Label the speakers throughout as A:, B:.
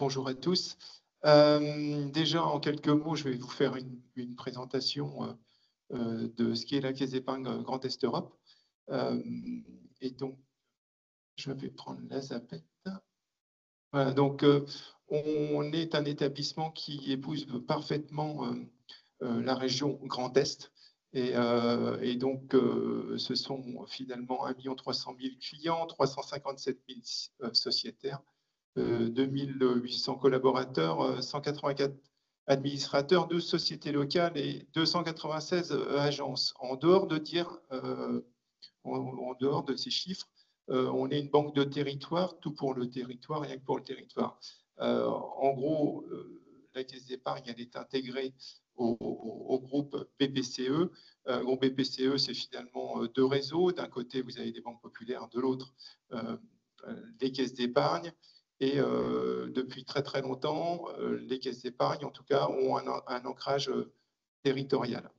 A: Bonjour à tous. Déjà, en quelques mots, je vais vous faire une présentation de ce qu'est la Caisse d'épargne Grand Est Europe. Et donc, je vais prendre la zapette. Voilà, donc, on est un établissement qui épouse parfaitement la région Grand Est. Et donc, ce sont finalement 1 300 000 clients, 357 000 sociétaires, 2800 collaborateurs, 184 administrateurs, 12 sociétés locales et 296 agences. En dehors de ces chiffres, on est une banque de territoire, tout pour le territoire, rien que pour le territoire. En gros, la Caisse d'épargne, elle est intégrée au groupe BPCE. Groupe BPCE, c'est finalement deux réseaux. D'un côté, vous avez des banques populaires, de l'autre, les caisses d'épargne. Et depuis très très longtemps, les caisses d'épargne, en tout cas, ont un ancrage territorial.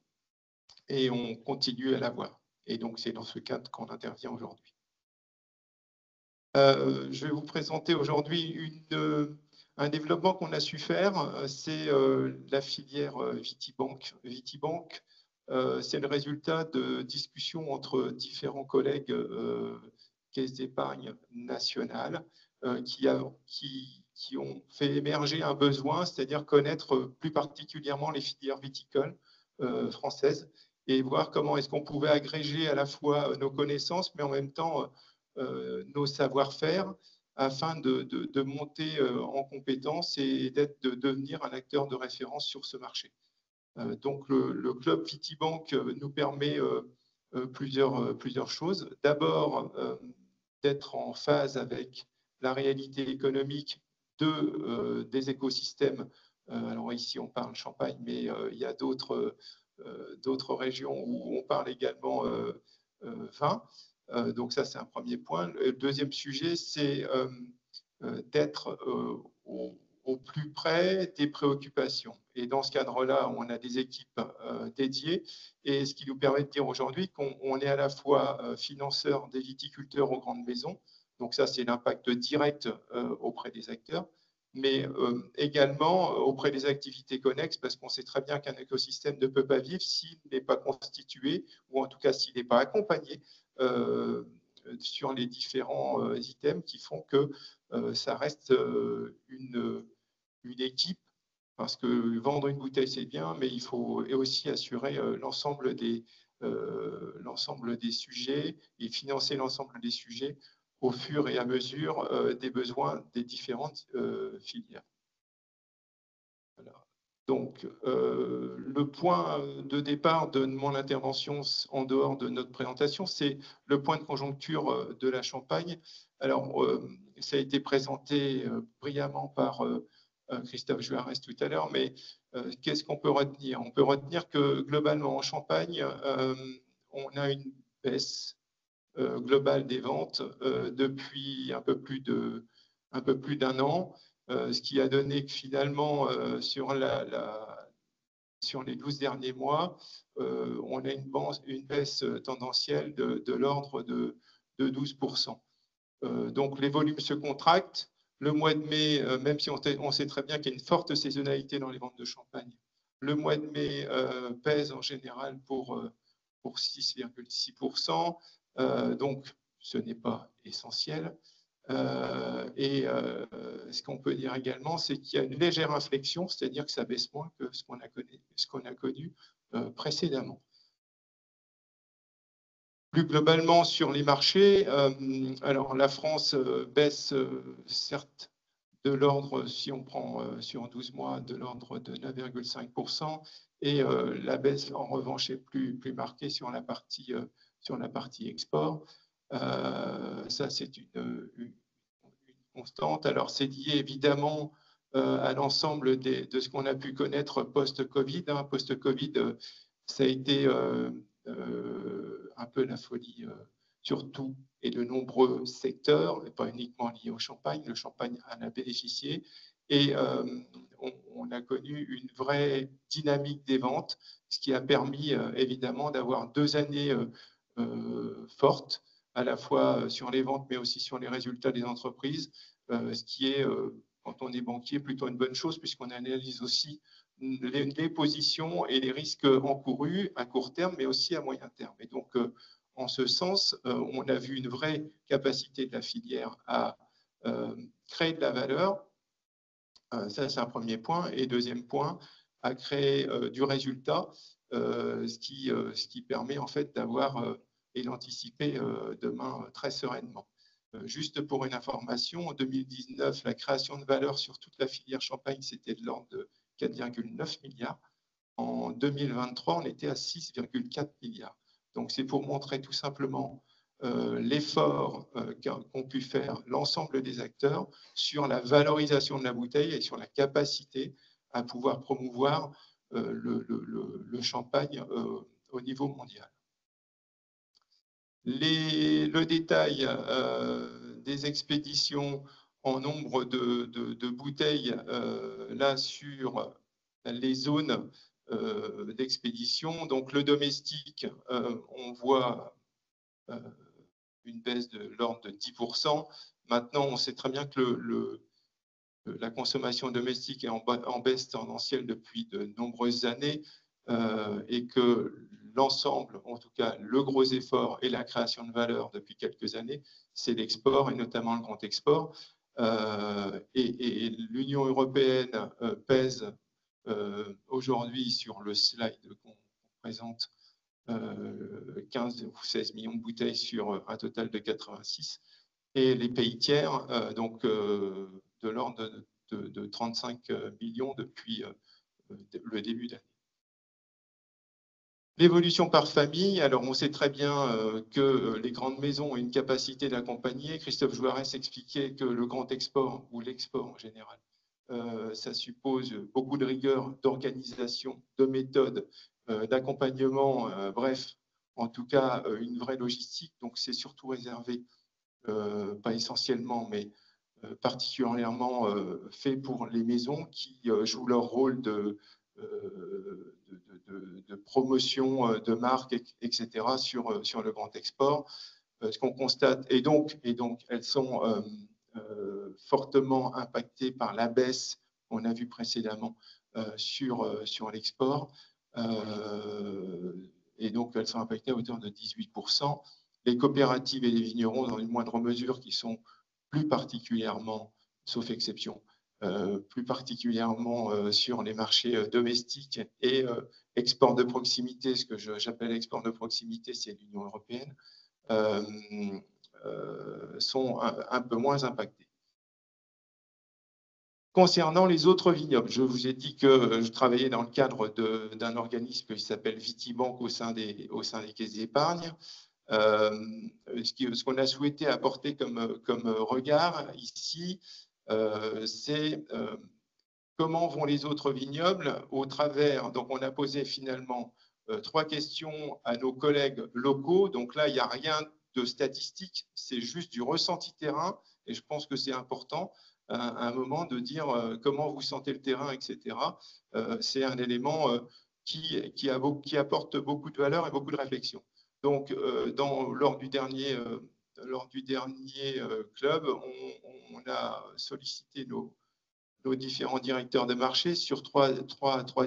A: Et on continue à l'avoir. Et donc, c'est dans ce cadre qu'on intervient aujourd'hui. Je vais vous présenter aujourd'hui un développement qu'on a su faire, c'est la filière Vitibank. Vitibank, c'est le résultat de discussions entre différents collègues caisses d'épargne nationales qui ont fait émerger un besoin, c'est-à-dire connaître plus particulièrement les filières viticoles françaises et voir comment est-ce qu'on pouvait agréger à la fois nos connaissances, mais en même temps nos savoir-faire afin de monter en compétences et de devenir un acteur de référence sur ce marché. Donc, le club Vitibank nous permet plusieurs choses. D'abord, d'être en phase avec la réalité économique des écosystèmes. Alors ici, on parle Champagne, mais il y a d'autres régions où on parle également vin. Donc ça, c'est un premier point. Le deuxième sujet, c'est d'être au plus près des préoccupations. Et dans ce cadre-là, on a des équipes dédiées, et ce qui nous permet de dire aujourd'hui qu'on est à la fois financeur des viticulteurs aux grandes maisons, donc ça, c'est l'impact direct auprès des acteurs, mais également auprès des activités connexes, parce qu'on sait très bien qu'un écosystème ne peut pas vivre s'il n'est pas constitué, ou en tout cas s'il n'est pas accompagné sur les différents items qui font que ça reste une équipe, parce que vendre une bouteille, c'est bien, mais il faut aussi assurer l'ensemble des sujets et financer l'ensemble des sujets au fur et à mesure des besoins des différentes filières. Voilà. Donc, le point de départ de mon intervention, en dehors de notre présentation, c'est le point de conjoncture de la Champagne. Alors, ça a été présenté brillamment par Christophe Juarez tout à l'heure, mais qu'est-ce qu'on peut retenir? On peut retenir que globalement, en Champagne, on a une baisse globale des ventes depuis un peu plus d'un an. Ce qui a donné que finalement, sur les 12 derniers mois, on a une baisse tendancielle de l'ordre de 12%. Donc, les volumes se contractent. Le mois de mai, même si on sait très bien qu'il y a une forte saisonnalité dans les ventes de champagne, le mois de mai pèse en général pour 6,6%. Donc, ce n'est pas essentiel. Ce qu'on peut dire également, c'est qu'il y a une légère inflexion, c'est-à-dire que ça baisse moins que ce qu'on a connu précédemment. Plus globalement sur les marchés, alors la France baisse certes de l'ordre, si on prend sur 12 mois, de l'ordre de 9,5%, et la baisse en revanche est plus marquée sur la partie export. Ça, c'est une constante. Alors, c'est lié évidemment à l'ensemble de ce qu'on a pu connaître post-Covid. Post-Covid, ça a été un peu la folie sur tout et de nombreux secteurs, et pas uniquement liés au champagne. Le champagne en a bénéficié et on a connu une vraie dynamique des ventes, ce qui a permis évidemment d'avoir 2 années fortes, à la fois sur les ventes, mais aussi sur les résultats des entreprises, ce qui est quand on est banquier, plutôt une bonne chose, puisqu'on analyse aussi les positions et les risques encourus à court terme, mais aussi à moyen terme. Et donc, en ce sens, on a vu une vraie capacité de la filière à créer de la valeur. Ça, c'est un premier point. Et deuxième point, à créer du résultat, ce qui permet en fait d'avoir et d'anticiper demain très sereinement. Juste pour une information, en 2019, la création de valeur sur toute la filière champagne, c'était de l'ordre de 4,9 milliards. En 2023, on était à 6,4 milliards. Donc, c'est pour montrer tout simplement l'effort qu'ont pu faire l'ensemble des acteurs sur la valorisation de la bouteille et sur la capacité à pouvoir promouvoir le champagne au niveau mondial. Le détail des expéditions en nombre de bouteilles là sur les zones d'expédition. Donc le domestique, on voit une baisse de l'ordre de 10%. Maintenant, on sait très bien que la consommation domestique est en baisse tendancielle depuis de nombreuses années et que l'ensemble, en tout cas le gros effort et la création de valeur depuis quelques années, c'est l'export et notamment le grand export. Et l'Union européenne pèse aujourd'hui sur le slide qu'on présente 15 ou 16 millions de bouteilles sur un total de 86. Et les pays tiers, donc de l'ordre de 35 millions depuis le début d'année. L'évolution par famille, alors on sait très bien que les grandes maisons ont une capacité d'accompagner. Christophe Juarez expliquait que le grand export, ou l'export en général, ça suppose beaucoup de rigueur, d'organisation, de méthode, d'accompagnement, bref, en tout cas une vraie logistique. Donc c'est surtout réservé, pas essentiellement, mais particulièrement fait pour les maisons qui jouent leur rôle de promotion de marque, etc., sur le grand export. Ce qu'on constate, et donc elles sont fortement impactées par la baisse qu'on a vue précédemment sur l'export. Et donc elles sont impactées à hauteur de 18%. Les coopératives et les vignerons, dans une moindre mesure, qui sont plus particulièrement, sauf exception, plus particulièrement sur les marchés domestiques et export de proximité, ce que j'appelle export de proximité, c'est l'Union européenne, sont un peu moins impactés. Concernant les autres vignobles, je vous ai dit que je travaillais dans le cadre d'un organisme qui s'appelle Vitibank au sein des caisses d'épargne. Ce qu'on a souhaité apporter comme regard ici, c'est comment vont les autres vignobles au travers. Donc, on a posé finalement 3 questions à nos collègues locaux. Donc là, il n'y a rien de statistique, c'est juste du ressenti terrain. Et je pense que c'est important à un moment de dire comment vous sentez le terrain, etc. C'est un élément qui apporte beaucoup de valeur et beaucoup de réflexion. Donc, lors du dernier club, on a sollicité nos différents directeurs de marché sur trois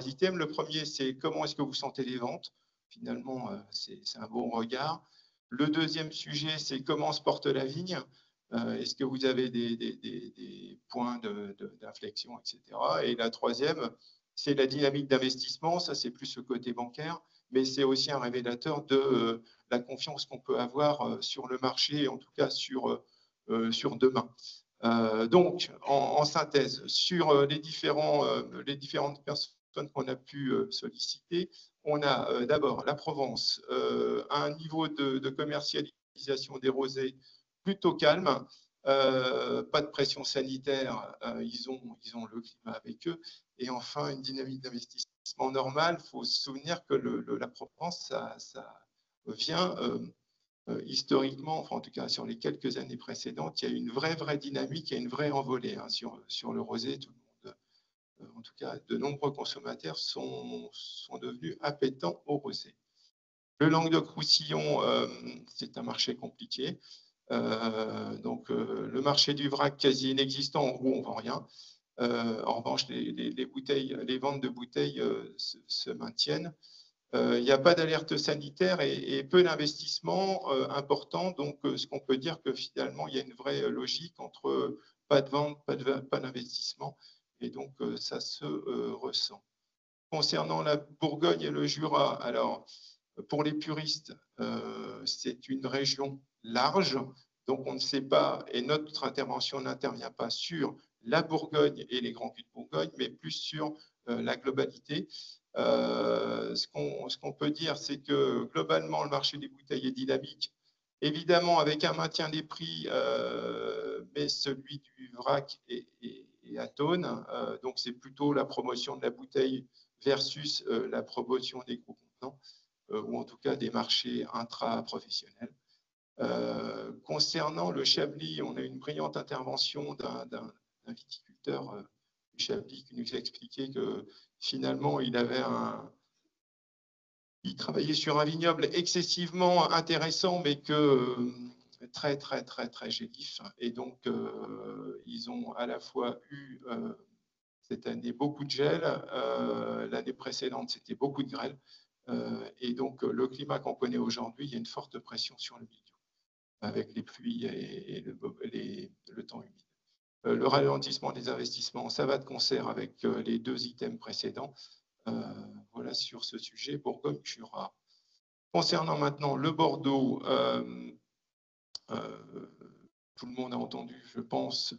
A: items. Le premier, c'est comment est-ce que vous sentez les ventes. Finalement, c'est un bon regard. Le deuxième sujet, c'est comment se porte la vigne. Est-ce que vous avez des points d'inflexion, etc. Et la troisième, c'est la dynamique d'investissement. Ça, c'est plus le côté bancaire, mais c'est aussi un révélateur de la confiance qu'on peut avoir sur le marché, en tout cas sur demain. Donc, en synthèse, sur les différentes personnes qu'on a pu solliciter, on a d'abord la Provence, un niveau de commercialisation des rosés plutôt calme, pas de pression sanitaire, ils ont le climat avec eux, et enfin une dynamique d'investissement normale. Il faut se souvenir que la Provence, ça vient historiquement, enfin en tout cas sur les quelques années précédentes, il y a une vraie dynamique, il y a une vraie envolée sur le rosé. Tout le monde, en tout cas de nombreux consommateurs sont devenus appétents au rosé. Le Languedoc-Roussillon, c'est un marché compliqué. Donc, le marché du vrac quasi inexistant, en gros, on ne vend rien. En revanche, les ventes de bouteilles se maintiennent. Il n'y a pas d'alerte sanitaire et peu d'investissement important. Donc, ce qu'on peut dire que finalement, il y a une vraie logique entre pas de vente, pas d'investissement. Et donc, ça se ressent. Concernant la Bourgogne et le Jura, alors, pour les puristes, c'est une région large. Donc, on ne sait pas, et notre intervention n'intervient pas sur la Bourgogne et les grands crus de Bourgogne, mais plus sur la globalité. Ce qu'on peut dire, c'est que globalement, le marché des bouteilles est dynamique, évidemment avec un maintien des prix, mais celui du vrac est atone. Donc, c'est plutôt la promotion de la bouteille versus la promotion des gros contenants, ou en tout cas des marchés intra-professionnels. Concernant le Chablis, on a une brillante intervention d'un viticulteur du Chablis qui nous a expliqué que finalement, il travaillait sur un vignoble excessivement intéressant, mais que très, très, très, très gélisif. Et donc, ils ont à la fois eu cette année beaucoup de gel, l'année précédente, c'était beaucoup de grêle. Et donc, le climat qu'on connaît aujourd'hui, il y a une forte pression sur le milieu, avec les pluies et le temps humide. Le ralentissement des investissements, ça va de concert avec les deux items précédents. Voilà sur ce sujet, Bourgogne-Jura. Concernant maintenant le Bordeaux, tout le monde a entendu, je pense,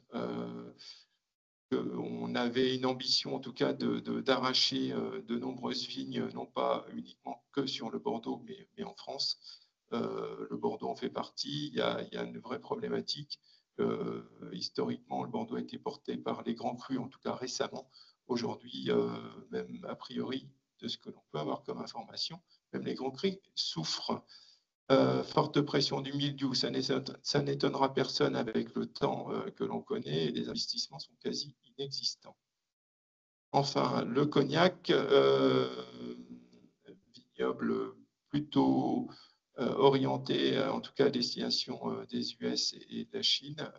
A: qu'on avait une ambition, en tout cas, d'arracher de nombreuses vignes, non pas uniquement que sur le Bordeaux, mais en France. Le Bordeaux en fait partie. Il y a une vraie problématique. Historiquement, le Bordeaux a été porté par les grands crus, en tout cas récemment. Aujourd'hui, même a priori, de ce que l'on peut avoir comme information, même les grands crus souffrent. Forte pression du mildiou, ça n'étonnera personne avec le temps que l'on connaît, et les investissements sont quasi inexistants. Enfin, le cognac, vignoble plutôt orienté, en tout cas à destination des US et de la Chine,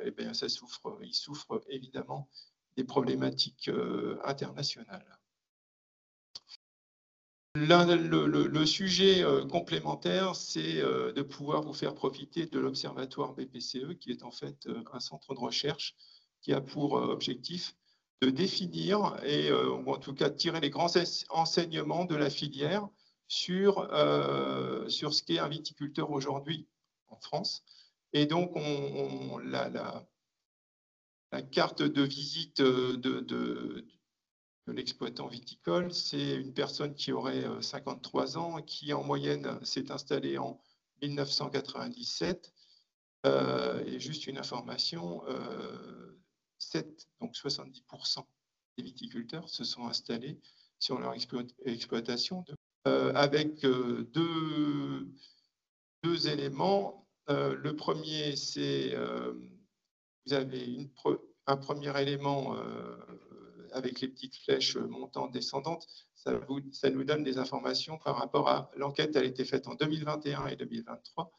A: eh bien, il souffre évidemment des problématiques internationales. Le sujet complémentaire, c'est de pouvoir vous faire profiter de l'Observatoire BPCE, qui est en fait un centre de recherche qui a pour objectif de définir ou en tout cas de tirer les grands enseignements de la filière sur ce qu'est un viticulteur aujourd'hui en France. Et donc, la carte de visite de l'exploitant viticole, c'est une personne qui aurait 53 ans, qui en moyenne s'est installée en 1997. Et juste une information, donc 70% des viticulteurs se sont installés sur leur exploitation avec deux éléments. Le premier, c'est vous avez un premier élément avec les petites flèches montantes, descendantes, ça nous donne des informations par rapport à l'enquête. Elle a été faite en 2021 et 2023.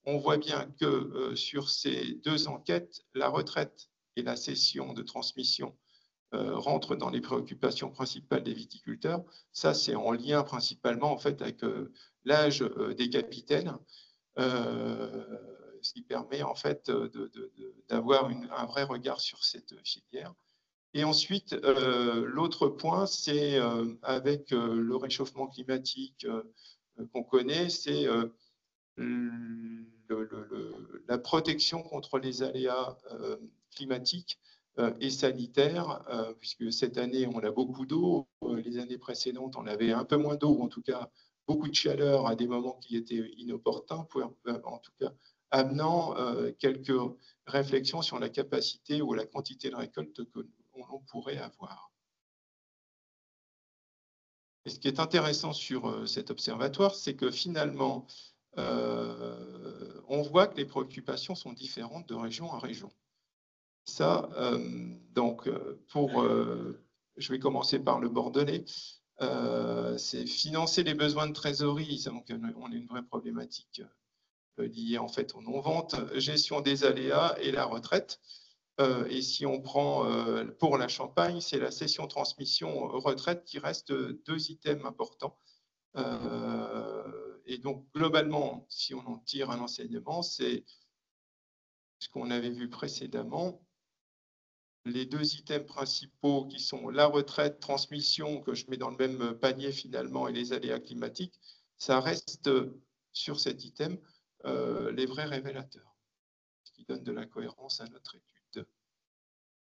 A: On voit bien que sur ces deux enquêtes, la retraite et la cession de transmission rentrent dans les préoccupations principales des viticulteurs. Ça, c'est en lien principalement en fait avec l'âge des capitaines, ce qui permet en fait d'avoir un vrai regard sur cette filière. Et ensuite, l'autre point, c'est avec le réchauffement climatique qu'on connaît, c'est la protection contre les aléas climatiques et sanitaires, puisque cette année, on a beaucoup d'eau. Les années précédentes, on avait un peu moins d'eau, en tout cas beaucoup de chaleur à des moments qui étaient inopportuns, en tout cas amenant quelques réflexions sur la capacité ou la quantité de récolte que l'on pourrait avoir. Et ce qui est intéressant sur cet observatoire, c'est que finalement, on voit que les préoccupations sont différentes de région en région. Ça, donc, je vais commencer par le Bordelais. C'est financer les besoins de trésorerie. Donc, on a une vraie problématique liées en fait aux non-ventes, gestion des aléas et la retraite. Et si on prend pour la Champagne, c'est la cession transmission retraite qui reste deux items importants. Et donc globalement, si on en tire un enseignement, c'est ce qu'on avait vu précédemment. Les deux items principaux qui sont la retraite, transmission, que je mets dans le même panier finalement, et les aléas climatiques, ça reste sur cet item les vrais révélateurs, ce qui donne de la cohérence à notre étude.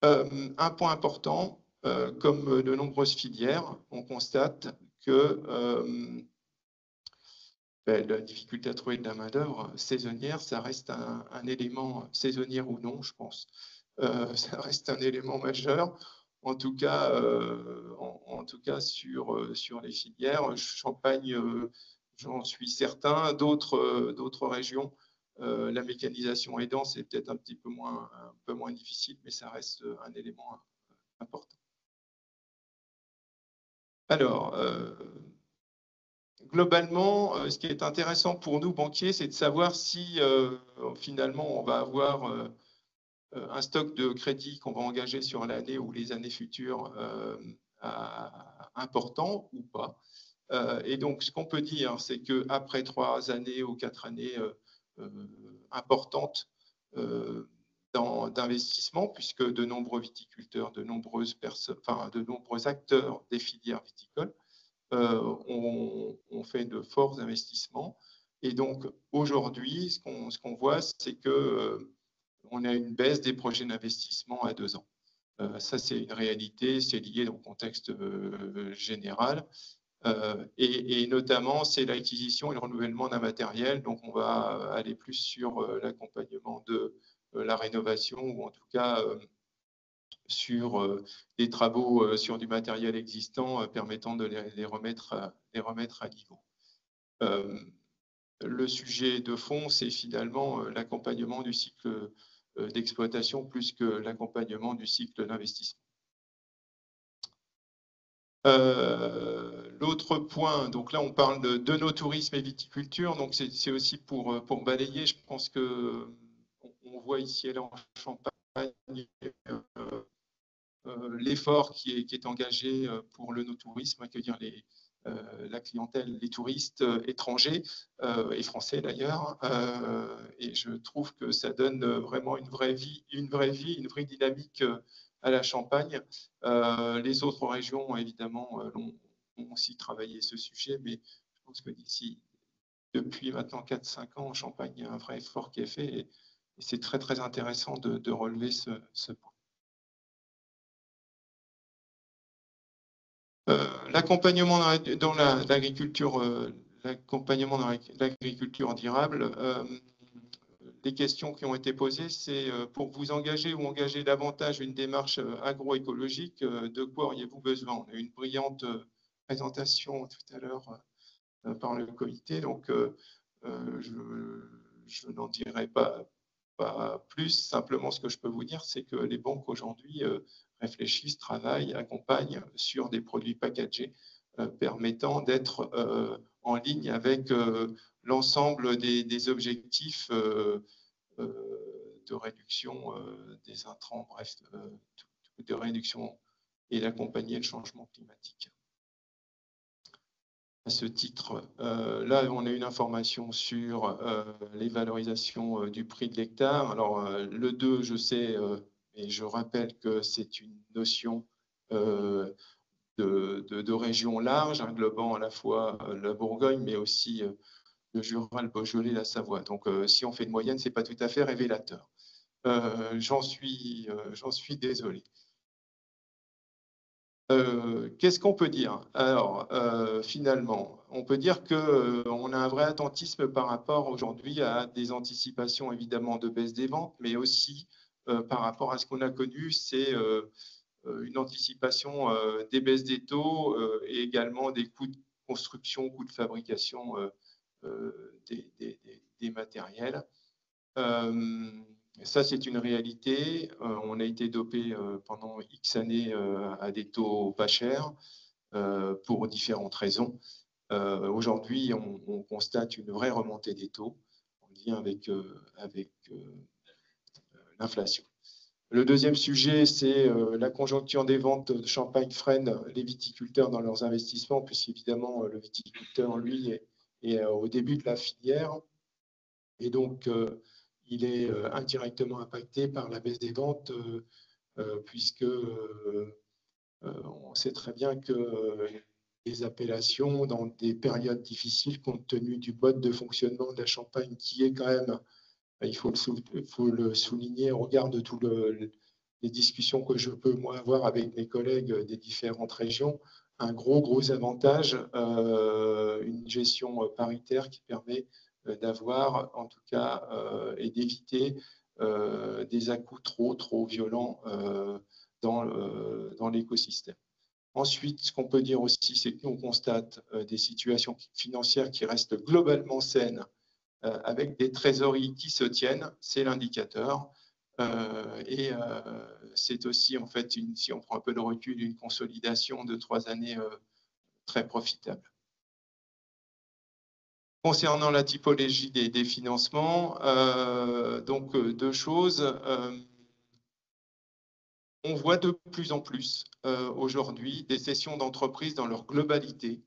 A: Un point important, comme de nombreuses filières, on constate que la difficulté à trouver de la main-d'œuvre saisonnière, ça reste un élément saisonnier ou non, je pense. Ça reste un élément majeur, en tout cas sur les filières. Champagne, j'en suis certain. D'autres régions, la mécanisation aidant, c'est peut-être un peu moins difficile, mais ça reste un élément important. Alors, globalement, ce qui est intéressant pour nous, banquiers, c'est de savoir si finalement on va avoir un stock de crédit qu'on va engager sur l'année ou les années futures important ou pas. Et donc, ce qu'on peut dire, c'est qu'après 3 années ou 4 années importantes d'investissement, puisque de nombreux viticulteurs, de nombreux acteurs des filières viticoles ont fait de forts investissements. Et donc, aujourd'hui, ce qu'on voit, c'est que on a une baisse des projets d'investissement à 2 ans. Ça, c'est une réalité, c'est lié au contexte général. Et notamment, c'est l'acquisition et le renouvellement d'un matériel. Donc, on va aller plus sur l'accompagnement de la rénovation, ou en tout cas sur des travaux sur du matériel existant permettant de les remettre à niveau. Le sujet de fond, c'est finalement l'accompagnement du cycle d'exploitation plus que l'accompagnement du cycle d'investissement. L'autre point, donc là on parle de nos tourismes et viticulture, donc c'est aussi pour balayer, je pense que on voit ici et là en Champagne l'effort qui est engagé pour le no-tourisme, accueillir la clientèle, les touristes étrangers et français d'ailleurs. Et je trouve que ça donne vraiment une vraie vie, une vraie dynamique à la Champagne. Les autres régions, évidemment, ont aussi travaillé ce sujet, mais je pense que depuis maintenant 4-5 ans, en Champagne, il y a un vrai effort qui est fait et c'est très, très intéressant de relever ce point. L'accompagnement dans l'agriculture, l'accompagnement dans l'agriculture durable, les questions qui ont été posées, c'est pour vous engager ou engager davantage une démarche agroécologique, de quoi auriez-vous besoin? On a eu une brillante présentation tout à l'heure par le comité, donc je n'en dirai pas plus. Simplement, ce que je peux vous dire, c'est que les banques aujourd'hui réfléchissent, travaillent, accompagnent sur des produits packagés permettant d'être en ligne avec l'ensemble des objectifs de réduction des intrants, bref, de réduction et d'accompagner le changement climatique. À ce titre, là, on a une information sur les valorisations du prix de l'hectare. Alors, le 2, je sais, et je rappelle que c'est une notion de région large, englobant à la fois la Bourgogne, mais aussi le Jura, le Beaujolais, la Savoie. Donc, si on fait une moyenne, ce n'est pas tout à fait révélateur. J'en suis désolé. Qu'est-ce qu'on peut dire? Alors, finalement, on peut dire qu'on a un vrai attentisme par rapport aujourd'hui à des anticipations évidemment de baisse des ventes, mais aussi par rapport à ce qu'on a connu, c'est une anticipation des baisses des taux et également des coûts de construction, coûts de fabrication des matériels. Ça, c'est une réalité. On a été dopé pendant X années à des taux pas chers pour différentes raisons. Aujourd'hui, on constate une vraie remontée des taux. On lien avec l'inflation. Le deuxième sujet, c'est la conjoncture des ventes de champagne freine les viticulteurs dans leurs investissements, puisqu'évidemment, le viticulteur, lui, est au début de la filière. Et donc, il est indirectement impacté par la baisse des ventes, puisque on sait très bien que les appellations, dans des périodes difficiles, compte tenu du mode de fonctionnement de la Champagne, qui est quand même, il faut le souligner, au regard de toutes les discussions que je peux moi avoir avec mes collègues des différentes régions, un gros avantage, une gestion paritaire qui permet d'avoir, en tout cas, et d'éviter des à-coups trop violents dans l'écosystème. Ensuite, ce qu'on peut dire aussi, c'est que nous, on constate des situations financières qui restent globalement saines, avec des trésoreries qui se tiennent, c'est l'indicateur. Et c'est aussi, en fait, si on prend un peu de recul, une consolidation de 3 années très profitable. Concernant la typologie des financements, donc 2 choses. On voit de plus en plus aujourd'hui des cessions d'entreprises dans leur globalité,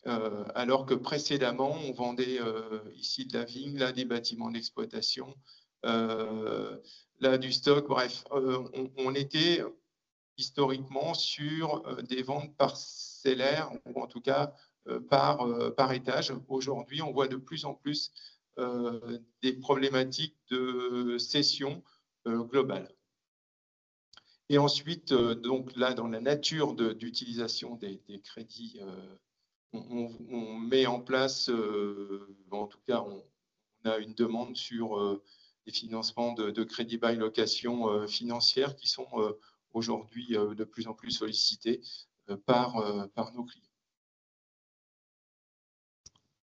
A: alors que précédemment, on vendait ici de la vigne, là des bâtiments d'exploitation, là du stock, bref, on était historiquement sur des ventes parcellaires, ou en tout cas par étage. Aujourd'hui, on voit de plus en plus des problématiques de cession globale. Et ensuite, donc là, dans la nature d'utilisation des crédits, on met en place, en tout cas, on a une demande sur des financements de crédit bail location financière qui sont aujourd'hui de plus en plus sollicités par nos clients.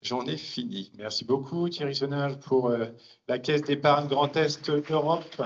A: J'en ai fini.
B: Merci beaucoup Thierry Sonnage pour la Caisse d'épargne Grand Est d'Europe.